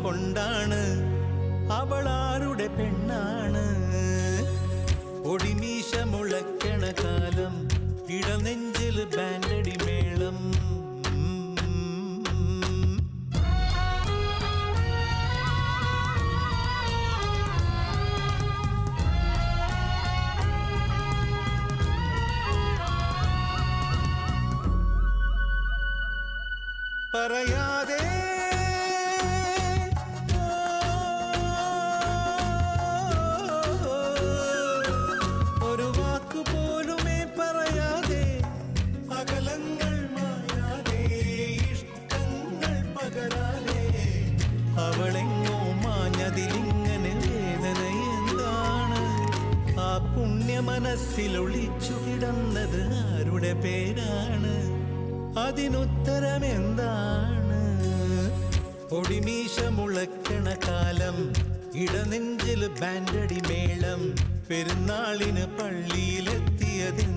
കൊണ്ടാണ് അവളാരുടെ പെണ്ണാണ്. ഒടിമീശ മുളയ്ക്കണ കാലം ഇടനെഞ്ചിൽ ബാൻഡടി മേളം. പറയാതെ ഒരു വാക്കുപോലുമേ പറയാതെ അകലങ്ങൾ മായാതെ ഇഷ്ടങ്ങൾ പകരാതെ അവളെങ്ങോ മാഞ്ഞതിലിങ്ങനെ വേദന എന്താണ്? ആ പുണ്യ മനസ്സിലൊളിച്ചു കിടന്നത് ആരുടെ പേരാണ്? അതിനുത്തരമെന്താണ്? ഒടിമീശ മുളയ്ക്കണ കാലം ഇടനെഞ്ചിൽ ബാൻഡടി മേളം. പെരുന്നാളിന് പള്ളിയിലെത്തിയതെന്താണ്?